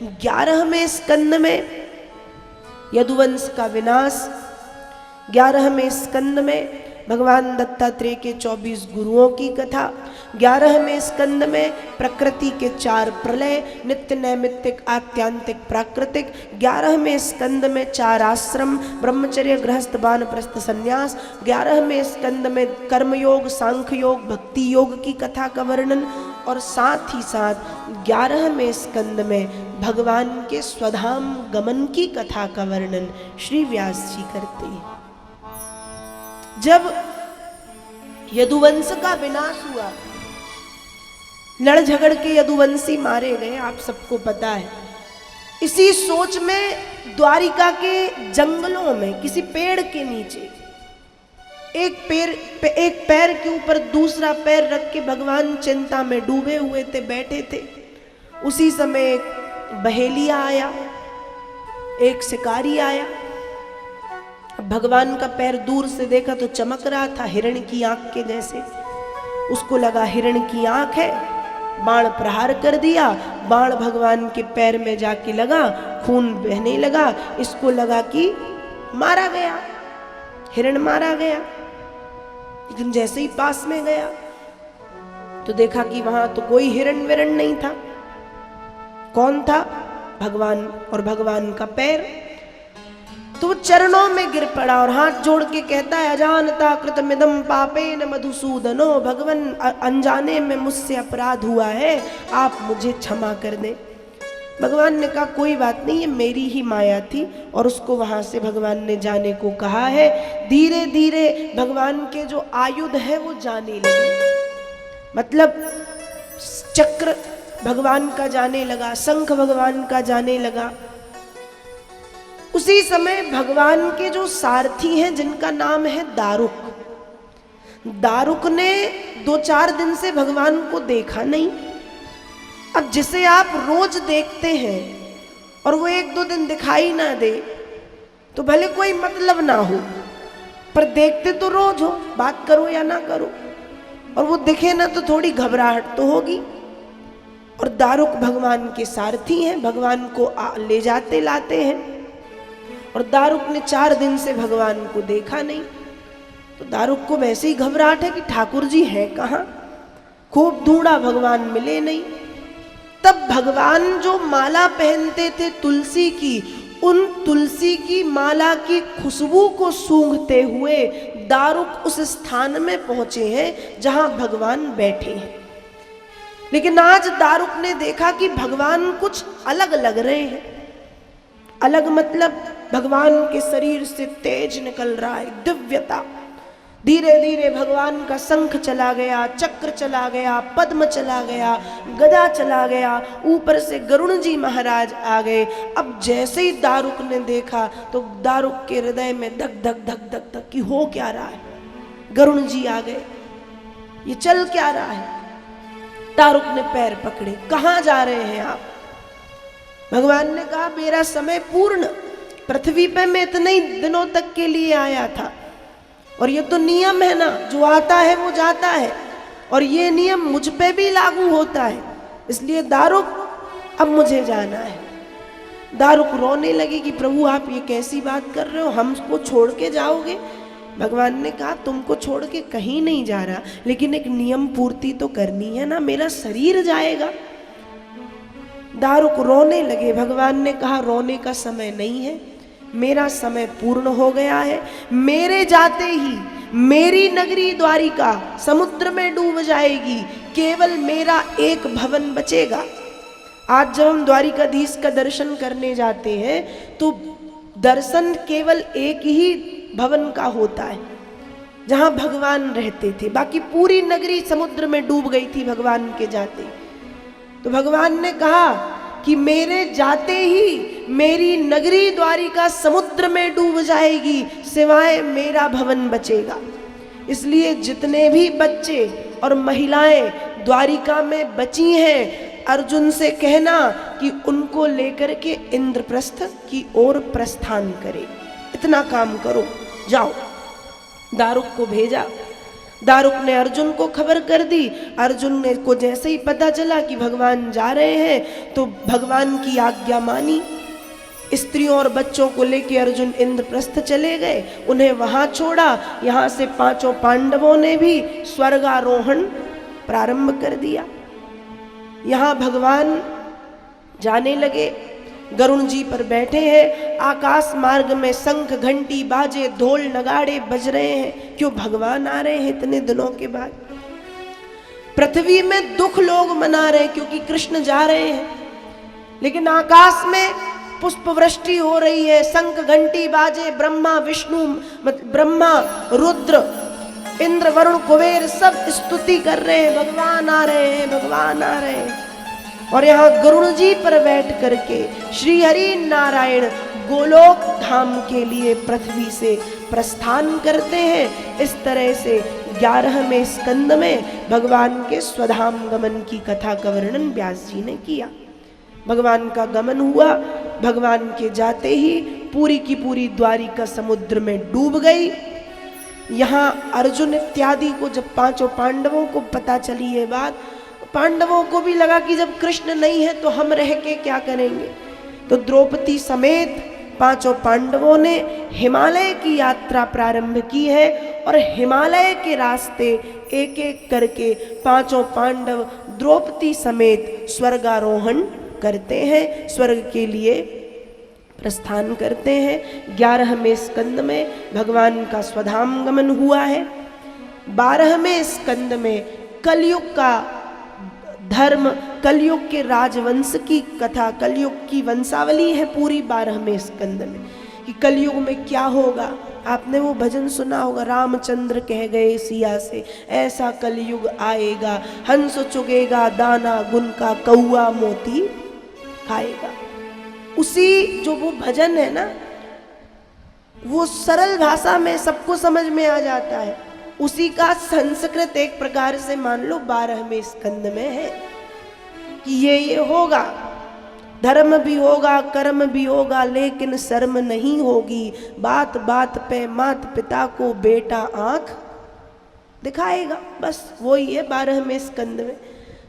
11वें स्कंद में यदुवंश का विनाश, 11वें स्कंद में भगवान दत्तात्रेय के 24 गुरुओं की कथा, 11वें स्कंद में प्रकृति के 4 प्रलय, नित्य नैमित्तिक आत्यांतिक प्राकृतिक, 11वें स्कंद में 4 आश्रम, ब्रह्मचर्य गृहस्थ वानप्रस्थ संन्यास, 11वें स्कंद में कर्मयोग सांख्य योग भक्ति योग की कथा का वर्णन, और साथ ही साथ 11वें स्कंद में भगवान के स्वधाम गमन की कथा का वर्णन श्री व्यास जी करते हैं। जब यदुवंश का विनाश हुआ, लड़ झगड़ के यदुवंशी मारे गए, आप सबको पता है। इसी सोच में द्वारिका के जंगलों में किसी पेड़ के नीचे एक पैर के ऊपर दूसरा पैर रख के भगवान चिंता में डूबे हुए थे, बैठे थे। उसी समय एक बहेलिया आया, एक शिकारी आया। भगवान का पैर दूर से देखा तो चमक रहा था हिरण की आंख के जैसे। उसको लगा हिरण की आंख है, बाण प्रहार कर दिया। बाण भगवान के पैर में जाके लगा, खून बहने लगा। इसको लगा कि मारा गया, हिरण मारा गया। लेकिन जैसे ही पास में गया तो देखा कि वहां तो कोई हिरण विरण नहीं था। कौन था? भगवान, और भगवान का पैर। तो वो चरणों में गिर पड़ा और हाथ जोड़ के कहता है, अजानता कृतमिदं पापेन मधुसूदनो, भगवान अनजाने में मुझसे अपराध हुआ है, आप मुझे क्षमा कर दें। भगवान ने कहा कोई बात नहीं, ये मेरी ही माया थी। और उसको वहां से भगवान ने जाने को कहा है। धीरे धीरे भगवान के जो आयुध है वो जाने लगे, मतलब चक्र भगवान का जाने लगा, शंख भगवान का जाने लगा। उसी समय भगवान के जो सारथी हैं जिनका नाम है दारुक, दारुक ने 2-4 दिन से भगवान को देखा नहीं। अब जिसे आप रोज देखते हैं और वो 1-2 दिन दिखाई ना दे तो भले कोई मतलब ना हो, पर देखते तो रोज हो, बात करो या ना करो, और वो दिखे ना तो थोड़ी घबराहट तो होगी। और दारुक भगवान के सारथी हैं, भगवान को ले जाते लाते हैं। और दारुक ने 4 दिन से भगवान को देखा नहीं। तो दारुक को वैसे ही घबराहट है कि ठाकुर जी हैं कहाँ। खूब ढूंढा, भगवान मिले नहीं। तब भगवान जो माला पहनते थे तुलसी की, उन तुलसी की माला की खुशबू को सूंघते हुए दारुक उस स्थान में पहुंचे हैं जहां भगवान बैठे हैं। लेकिन आज दारुक ने देखा कि भगवान कुछ अलग लग रहे हैं। अलग मतलब भगवान के शरीर से तेज निकल रहा है, दिव्यता। धीरे धीरे भगवान का शंख चला गया, चक्र चला गया, पद्म चला गया, गदा चला गया, ऊपर से गरुण जी महाराज आ गए। अब जैसे ही दारुक ने देखा तो दारुक के हृदय में धक धक धक धक धक कि हो क्या रहा है, गरुण जी आ गए, ये चल क्या रहा है। दारुक ने पैर पकड़े, कहाँ जा रहे हैं आप? भगवान ने कहा मेरा समय पूर्ण, पृथ्वी पे मैं इतने ही दिनों तक के लिए आया था, और ये तो नियम है ना, जो आता है वो जाता है, और ये नियम मुझ पे भी लागू होता है, इसलिए दारुक अब मुझे जाना है। दारुक रोने लगी कि प्रभु आप ये कैसी बात कर रहे हो, हमको छोड़ के जाओगे? भगवान ने कहा तुमको छोड़ के कहीं नहीं जा रहा, लेकिन एक नियम पूर्ति तो करनी है ना, मेरा शरीर जाएगा। दारुक रोने लगे। भगवान ने कहा रोने का समय नहीं है, मेरा समय पूर्ण हो गया है। मेरे जाते ही मेरी नगरी द्वारिका समुद्र में डूब जाएगी, केवल मेरा एक भवन बचेगा। आज जब हम द्वारिकाधीश का दर्शन करने जाते हैं तो दर्शन केवल एक ही भवन का होता है जहां भगवान रहते थे, बाकी पूरी नगरी समुद्र में डूब गई थी भगवान के जाते। तो भगवान ने कहा कि मेरे जाते ही मेरी नगरी द्वारिका समुद्र में डूब जाएगी, सिवाय मेरा भवन बचेगा। इसलिए जितने भी बच्चे और महिलाएं द्वारिका में बची हैं, अर्जुन से कहना कि उनको लेकर के इंद्रप्रस्थ की ओर प्रस्थान करे। इतना काम करो, जाओ। दारुक को भेजा। दारुक ने अर्जुन को खबर कर दी। अर्जुन ने को जैसे ही पता चला कि भगवान जा रहे हैं तो भगवान की आज्ञा मानी। स्त्रियों और बच्चों को लेकर अर्जुन इंद्रप्रस्थ चले गए, उन्हें वहां छोड़ा। यहाँ से पांचों पांडवों ने भी स्वर्गारोहण प्रारंभ कर दिया। यहाँ भगवान जाने लगे, गरुण जी पर बैठे हैं। आकाश मार्ग में शंख घंटी बाजे ढोल नगाड़े बज रहे हैं। क्यों? भगवान आ रहे हैं इतने दिनों के बाद। पृथ्वी में दुख लोग मना रहे हैं क्योंकि कृष्ण जा रहे हैं, लेकिन आकाश में पुष्प वृष्टि हो रही है, शंख घंटी बाजे, ब्रह्मा विष्णु ब्रह्मा रुद्र इंद्र वरुण कुबेर सब स्तुति कर रहे हैं, भगवान आ रहे हैं, भगवान आ रहे हैं। और यहाँ गरुड़ जी पर बैठ करके श्री हरि नारायण गोलोक धाम के लिए पृथ्वी से प्रस्थान करते हैं। इस तरह से 11वें स्कंद में भगवान के स्वधाम गमन की कथा का वर्णन व्यास जी ने किया। भगवान का गमन हुआ, भगवान के जाते ही पूरी की पूरी द्वारिका समुद्र में डूब गई। यहाँ अर्जुन इत्यादि को जब पांचों पांडवों को पता चली ये बात, पांडवों को भी लगा कि जब कृष्ण नहीं है तो हम रह के क्या करेंगे। तो द्रौपदी समेत पांचों पांडवों ने हिमालय की यात्रा प्रारंभ की है और हिमालय के रास्ते एक एक करके पांचों पांडव द्रौपदी समेत स्वर्गारोहण करते हैं, स्वर्ग के लिए प्रस्थान करते हैं। 11वें स्कंद में भगवान का स्वधाम गमन हुआ है। 12वें स्कंद में कलयुग का धर्म, कलयुग के राजवंश की कथा, कलयुग की वंशावली है पूरी 12वें स्कंद में कि कलयुग में क्या होगा। आपने वो भजन सुना होगा, रामचंद्र कह गए सिया से ऐसा कलयुग आएगा, हंस चुगेगा दाना गुन का, कौआ मोती खाएगा। उसी जो वो भजन है ना, वो सरल भाषा में सबको समझ में आ जाता है। उसी का संस्कृत एक प्रकार से मान लो 12वें स्कंद में है कि ये होगा, धर्म भी होगा, कर्म भी होगा, लेकिन शर्म नहीं होगी। बात बात पे मात पिता को बेटा आंख दिखाएगा। बस वही है 12वें स्कंद में।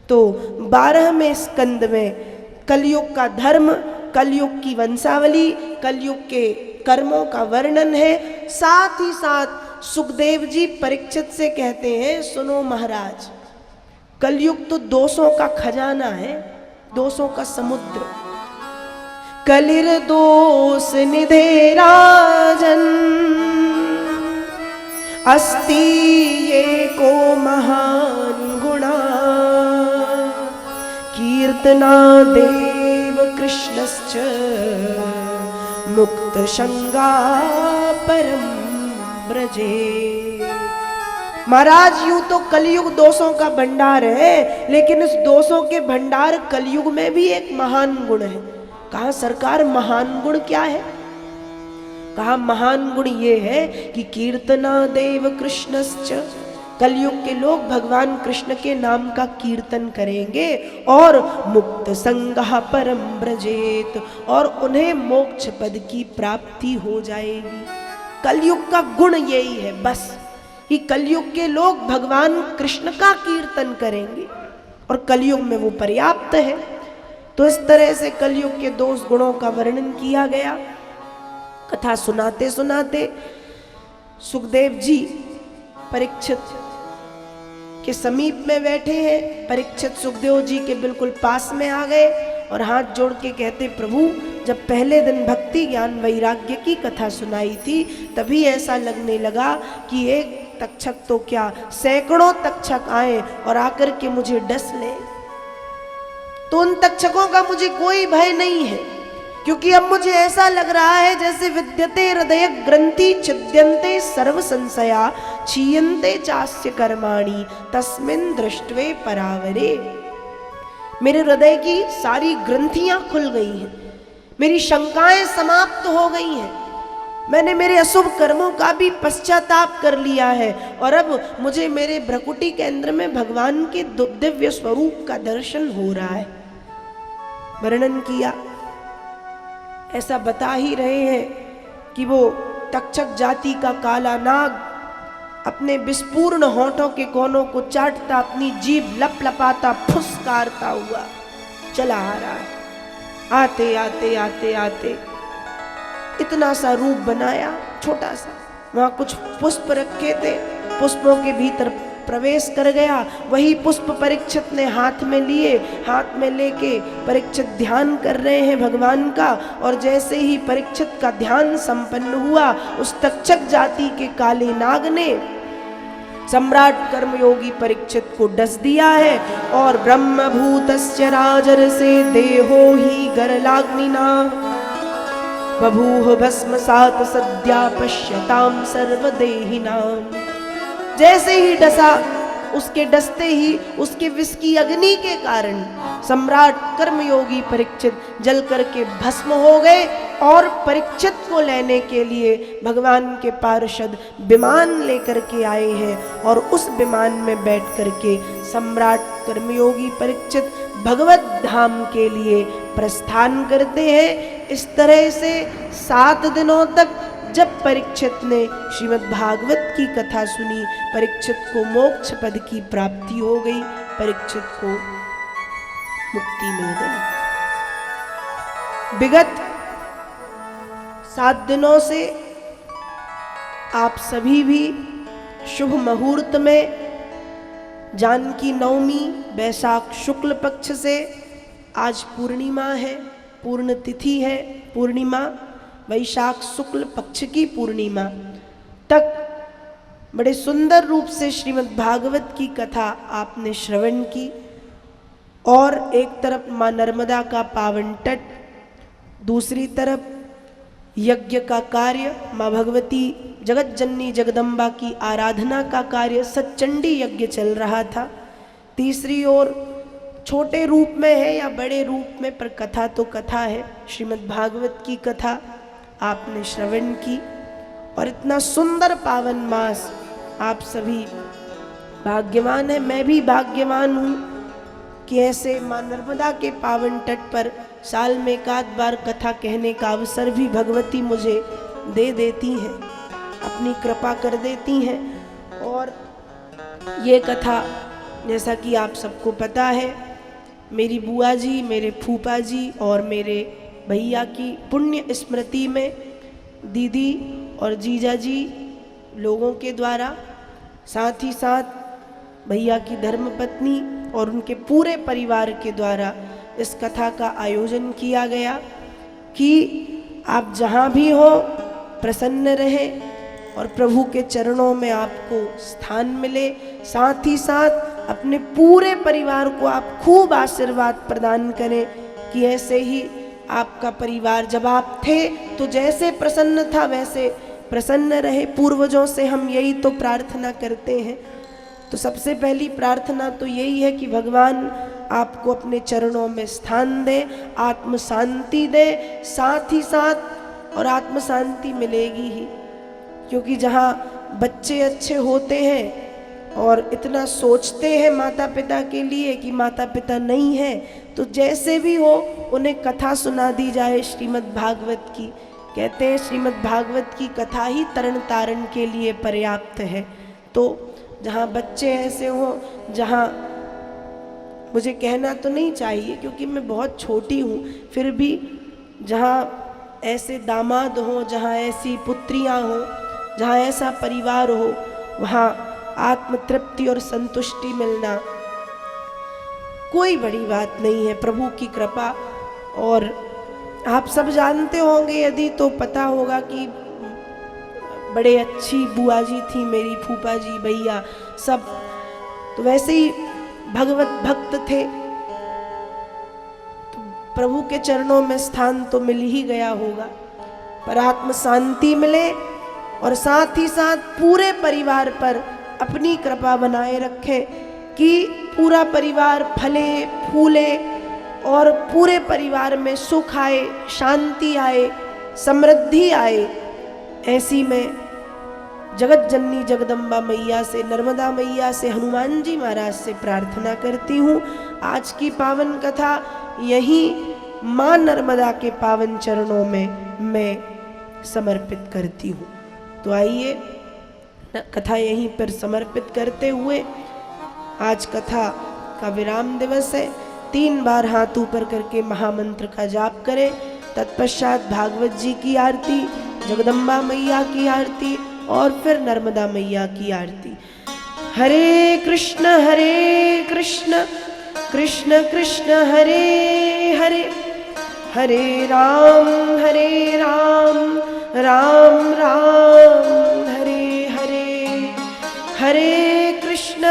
तो 12वें स्कंद में कलयुग का धर्म, कलयुग की वंशावली, कलयुग के कर्मों का वर्णन है। साथ ही साथ सुखदेव जी परीक्षित से कहते हैं, सुनो महाराज, कलयुग तो दोषों का खजाना है, दोषों का समुद्र। कलिर दोष निधे राजन, अस्ति ये को महान गुणा, कीर्तना देव कृष्णश्च मुक्त शंगा परम ब्रजे। महाराज यूं तो कलयुग दोषों का भंडार है, लेकिन इस दोषों के भंडार कलयुग में भी एक महान गुण है। कहा सरकार महान गुण क्या है? कहा महान गुण ये है कि कीर्तना देव कृष्णश्च, कलयुग के लोग भगवान कृष्ण के नाम का कीर्तन करेंगे और मुक्त संगः परम ब्रजेत, और उन्हें मोक्ष पद की प्राप्ति हो जाएगी। कलयुग का गुण यही है बस, कि कलयुग के लोग भगवान कृष्ण का कीर्तन करेंगे और कलयुग में वो पर्याप्त है। तो इस तरह से कलयुग के दोष गुणों का वर्णन किया गया। कथा सुनाते सुनाते सुखदेव जी परीक्षित के समीप में बैठे हैं। परीक्षित सुखदेव जी के बिल्कुल पास में आ गए और हाथ जोड़ के कहते, प्रभु जब पहले दिन भक्ति ज्ञान वैराग्य की कथा सुनाई थी, तभी ऐसा लगने लगा कि एक तक्षक तो क्या सैकड़ों तक्षक आए और आकर के मुझे डस ले। तो उन तक्षकों का मुझे कोई भय नहीं है, क्योंकि अब मुझे ऐसा लग रहा है जैसे विद्यते हृदय ग्रंथि छिद्यन्ते सर्व संशया क्षीयन्ते चास्य कर्माणि तस्मिन् दृष्ट्वे परावरे। मेरे हृदय की सारी ग्रंथियां खुल गई हैं, मेरी शंकाएं समाप्त हो गई हैं, मैंने मेरे अशुभ कर्मों का भी पश्चाताप कर लिया है और अब मुझे मेरे भ्रकुटी केंद्र में भगवान के दिव्य स्वरूप का दर्शन हो रहा है। वर्णन किया, ऐसा बता ही रहे हैं कि वो तक्षक जाति का काला नाग अपने विस्पूर्ण होठों के कोनों को चाटता, अपनी जीभ लपलपाता, फुसकारता हुआ चला आ रहा है। आते आते आते आते इतना सा रूप बनाया छोटा सा, वहां कुछ पुष्प रखे थे, पुष्पों के भीतर प्रवेश कर गया। वही पुष्प परीक्षित ने हाथ में लिए, हाथ में लेके परीक्षित ध्यान कर रहे हैं भगवान का। और जैसे ही परीक्षित का ध्यान संपन्न हुआ, उस तक्षक जाति के काले नाग ने सम्राट कर्मयोगी परीक्षित को डस दिया है। और ब्रह्मभूतस्य राजर से देहो ही गरलाग्निना बभूव भस्मसात सद्या पश्यताम सर्वदेहिनाम। जैसे ही डसा, उसके डसते ही उसके विष की अग्नि के कारण सम्राट कर्मयोगी परीक्षित जल करके भस्म हो गए। और परीक्षित को लेने के लिए भगवान के पार्षद विमान लेकर के आए हैं, और उस विमान में बैठ करके सम्राट कर्मयोगी परीक्षित भगवत धाम के लिए प्रस्थान करते हैं। इस तरह से 7 दिनों तक जब परीक्षित ने श्रीमद् भागवत की कथा सुनी, परीक्षित को मोक्ष पद की प्राप्ति हो गई, परीक्षित को मुक्ति मिल गई। विगत 7 दिनों से आप सभी भी शुभ मुहूर्त में जानकी नवमी वैशाख शुक्ल पक्ष से, आज पूर्णिमा है, पूर्ण तिथि है पूर्णिमा, वैशाख शुक्ल पक्ष की पूर्णिमा तक बड़े सुंदर रूप से श्रीमद् भागवत की कथा आपने श्रवण की। और एक तरफ माँ नर्मदा का पावन तट, दूसरी तरफ यज्ञ का कार्य, माँ भगवती जगत जननी जगदम्बा की आराधना का कार्य, सच्चंडी यज्ञ चल रहा था। तीसरी ओर छोटे रूप में है या बड़े रूप में, पर कथा तो कथा है, श्रीमद् भागवत की कथा आपने श्रवण की। और इतना सुंदर पावन मास, आप सभी भाग्यवान हैं, मैं भी भाग्यवान हूँ कि ऐसे माँ नर्मदा के पावन तट पर साल में एक आध बार कथा कहने का अवसर भी भगवती मुझे दे देती हैं, अपनी कृपा कर देती हैं। और ये कथा, जैसा कि आप सबको पता है, मेरी बुआ जी, मेरे फूफा जी और मेरे भैया की पुण्य स्मृति में दीदी और जीजा जी लोगों के द्वारा, साथ ही साथ भैया की धर्मपत्नी और उनके पूरे परिवार के द्वारा इस कथा का आयोजन किया गया कि आप जहाँ भी हो प्रसन्न रहें और प्रभु के चरणों में आपको स्थान मिले। साथ ही साथ अपने पूरे परिवार को आप खूब आशीर्वाद प्रदान करें कि ऐसे ही आपका परिवार जब आप थे तो जैसे प्रसन्न था वैसे प्रसन्न रहे। पूर्वजों से हम यही तो प्रार्थना करते हैं। तो सबसे पहली प्रार्थना तो यही है कि भगवान आपको अपने चरणों में स्थान दे, आत्म शांति दे। साथ ही साथ और आत्म शांति मिलेगी ही, क्योंकि जहाँ बच्चे अच्छे होते हैं और इतना सोचते हैं माता पिता के लिए कि माता पिता नहीं है, तो जैसे भी हो उन्हें कथा सुना दी जाए श्रीमद् भागवत की। कहते हैं श्रीमद् भागवत की कथा ही तरण तारण के लिए पर्याप्त है। तो जहाँ बच्चे ऐसे हों, जहाँ मुझे कहना तो नहीं चाहिए क्योंकि मैं बहुत छोटी हूँ, फिर भी जहाँ ऐसे दामाद हों, जहाँ ऐसी पुत्रियाँ हों, जहाँ ऐसा परिवार हो, वहाँ आत्म तृप्ति और संतुष्टि मिलना कोई बड़ी बात नहीं है, प्रभु की कृपा। और आप सब जानते होंगे, यदि तो पता होगा कि बड़े अच्छी बुआ जी थी मेरी, फूफा जी, भैया सब, तो वैसे ही भगवत भक्त थे। तो प्रभु के चरणों में स्थान तो मिल ही गया होगा, पर आत्म शांति मिले और साथ ही साथ पूरे परिवार पर अपनी कृपा बनाए रखे कि पूरा परिवार फले फूले और पूरे परिवार में सुख आए, शांति आए, समृद्धि आए। ऐसी में जगत जननी जगदम्बा मैया से, नर्मदा मैया से, हनुमान जी महाराज से प्रार्थना करती हूँ। आज की पावन कथा यही माँ नर्मदा के पावन चरणों में मैं समर्पित करती हूँ। तो आइए कथा यहीं पर समर्पित करते हुए आज कथा का विराम दिवस है। 3 बार हाथ ऊपर करके महामंत्र का जाप करें। तत्पश्चात भागवत जी की आरती, जगदम्बा मैया की आरती और फिर नर्मदा मैया की आरती। हरे कृष्ण कृष्ण कृष्ण हरे हरे, हरे राम राम राम हरे हरे, हरे कृष्ण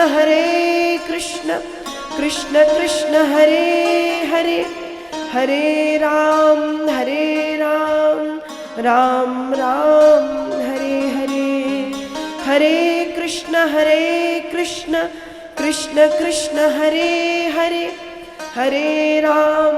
कृष्ण कृष्ण हरे हरे, हरे राम राम राम हरे हरे, हरे कृष्ण कृष्ण कृष्ण हरे हरे, हरे राम